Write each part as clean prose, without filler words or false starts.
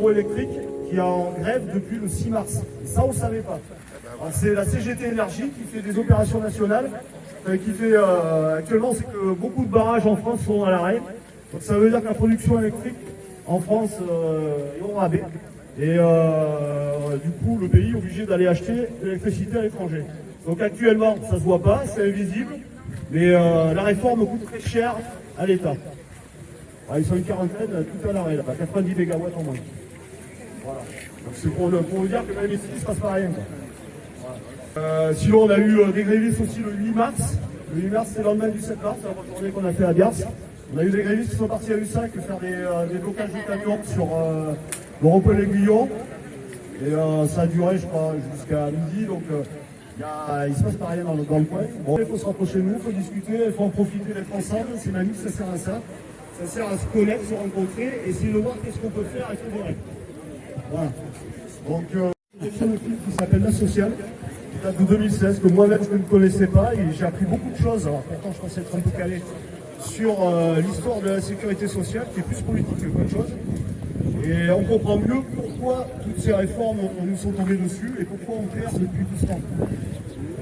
hydroélectrique qui est en grève depuis le 6 mars. Et ça, on ne savait pas. C'est la CGT Énergie qui fait des opérations nationales. Actuellement, c'est que beaucoup de barrages en France sont à l'arrêt. Donc ça veut dire que la production électrique en France est au rabais. Et du coup, le pays est obligé d'aller acheter l'électricité à l'étranger. Donc actuellement, ça ne se voit pas, c'est invisible. Mais la réforme coûte très cher à l'État. Ils sont une quarantaine, tout à l'arrêt, 90 MW en moins. Voilà. Donc c'est pour vous dire que même ici, il ne se passe pas rien. Voilà. Sinon, on a eu des grévistes aussi le 8 mars. Le 8 mars, c'est le lendemain du 7 mars, c'est la journée qu'on a fait à Biars. On a eu des grévistes qui sont partis à Lussac faire des blocages de camions sur le rond-point-l'Aiguillon. Et ça a duré, je crois, jusqu'à midi. Donc, il ne se passe pas rien dans le coin. Bon, il faut se rapprocher de nous, il faut discuter, il faut en profiter d'être ensemble. C'est ma vie, ça sert à ça. Ça sert à se connaître, se rencontrer, et essayer de voir qu'est-ce qu'on peut faire et fédérer. Voilà. Donc, il y a un film qui s'appelle La Sociale, qui date de 2016, que moi-même je ne connaissais pas, et j'ai appris beaucoup de choses. Alors, pourtant, je pensais être un peu calé sur l'histoire de la sécurité sociale, qui est plus politique que autre chose. Et on comprend mieux pourquoi toutes ces réformes nous sont tombées dessus et pourquoi on perd depuis tout ce temps.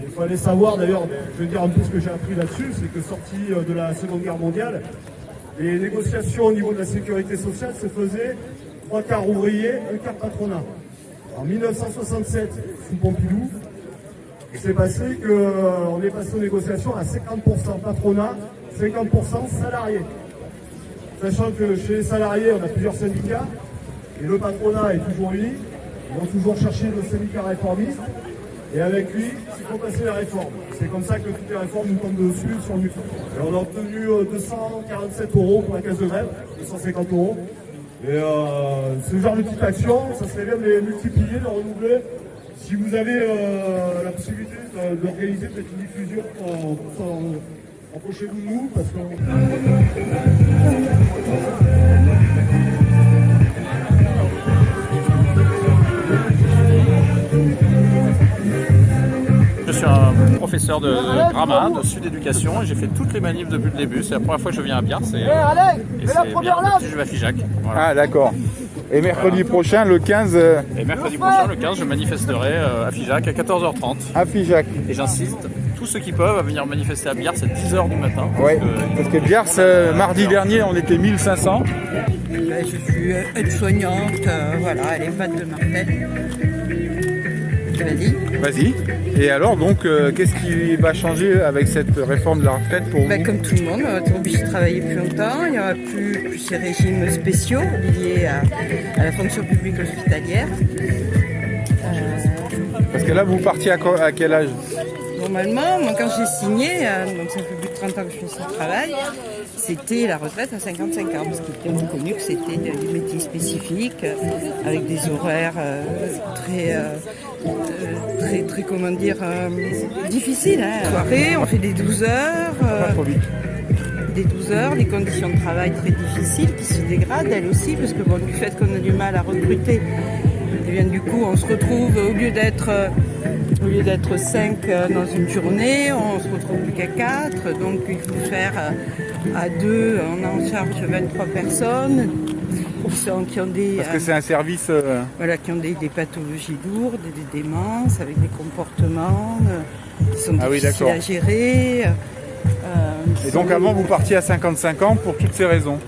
Il fallait savoir d'ailleurs, je vais dire un peu ce que j'ai appris là-dessus, c'est que sorti de la Seconde Guerre mondiale, les négociations au niveau de la sécurité sociale se faisaient 3/4 ouvriers, 1/4 patronat. En 1967, sous Pompidou, il s'est passé qu'on est passé aux négociations à 50% patronat, 50% salariés. Sachant que chez les salariés, on a plusieurs syndicats, et le patronat est toujours uni, ils vont toujours chercher le syndicat réformiste, et avec lui, il faut passer la réforme. C'est comme ça que toutes les réformes nous tombent dessus, sur nous. Et on a obtenu 247 € pour la caisse de grève, 250 €. Et ce genre de petites actions, ça serait bien de les multiplier, de renouveler. Si vous avez la possibilité d'organiser peut-être une diffusion, approchez-vous de nous, parce qu'on... Je suis un professeur de grammaire, de Sud Éducation, et j'ai fait toutes les manifs depuis le début. C'est la première fois que je viens à Biars et c'est bien. Depuis, je vais à Figeac. Voilà. Ah d'accord. Et mercredi prochain, le 15... Et mercredi prochain, le 15, je manifesterai à Figeac à 14h30. À Figeac. Et j'insiste, tous ceux qui peuvent à venir manifester à Biars à 10h du matin. Oui, parce que Biars, mardi dernier, on était 1500. Je suis aide-soignante, voilà, à l'EHPAD de Martel. Vas-y. Vas-y. Et alors, donc, qu'est-ce qui va changer avec cette réforme de la retraite pour vous? Comme tout le monde, on est obligé de travailler plus longtemps. Il n'y aura plus ces régimes spéciaux liés à la fonction publique hospitalière. Parce que là, vous partiez à quel âge? Normalement, moi, quand j'ai signé, donc ça fait plus de 30 ans que je fais ce travail, c'était la retraite à 55 ans, parce qu'il était reconnu que c'était des métiers spécifiques, avec des horaires très, comment dire, difficiles. Hein. Soirée, on fait des 12 heures. Pas trop vite. Des 12 heures, des conditions de travail très difficiles qui se dégradent, elles aussi, parce que bon, du fait qu'on a du mal à recruter, et bien, du coup, on se retrouve, au lieu d'être 5 dans une journée, on se retrouve plus qu'à 4, donc il faut faire à 2, on a en charge 23 personnes qui ont des... Parce que c'est un service... Voilà, qui ont des pathologies lourdes, des démences, avec des comportements qui sont difficiles à gérer. Et donc avant, vous partiez à 55 ans pour toutes ces raisons?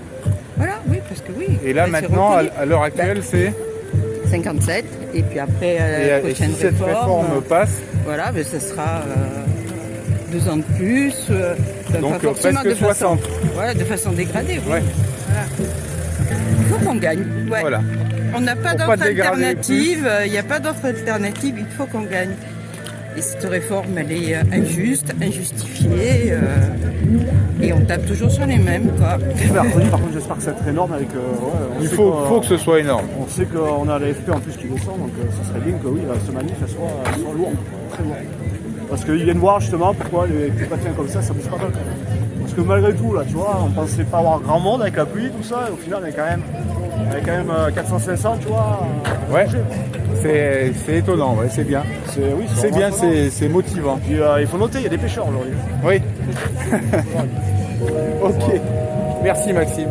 Voilà, oui, parce que oui. Et là, maintenant, à l'heure actuelle, c'est 57, et puis après la prochaine si cette réforme passe, voilà, mais ce sera 2 ans de plus, donc presque 60. Voilà, de façon dégradée. Oui. Ouais. Voilà. Il faut qu'on gagne. Ouais. Voilà. On n'a pas d'autre alternative. Il n'y a pas d'autre alternative. Il faut qu'on gagne. Et cette réforme, elle est injuste, injustifiée, et on tape toujours sur les mêmes, quoi. Par contre, j'espère que ça va être énorme avec... il faut que ce soit énorme. On sait qu'on a l'AFP en plus qui descend, donc ça serait bien que oui, ce manif, elle soit lourde, très lourde. Parce qu'ils viennent voir justement pourquoi les patins comme ça bouge pas mal. Parce que malgré tout, là, tu vois, on pensait pas avoir grand monde avec la pluie, tout ça, et au final, il y a quand même 400-500, tu vois. Ouais, c'est étonnant, ouais, c'est bien. C'est bien, c'est motivant. Puis, il faut noter, il y a des pêcheurs aujourd'hui. Oui. Ok. Merci Maxime.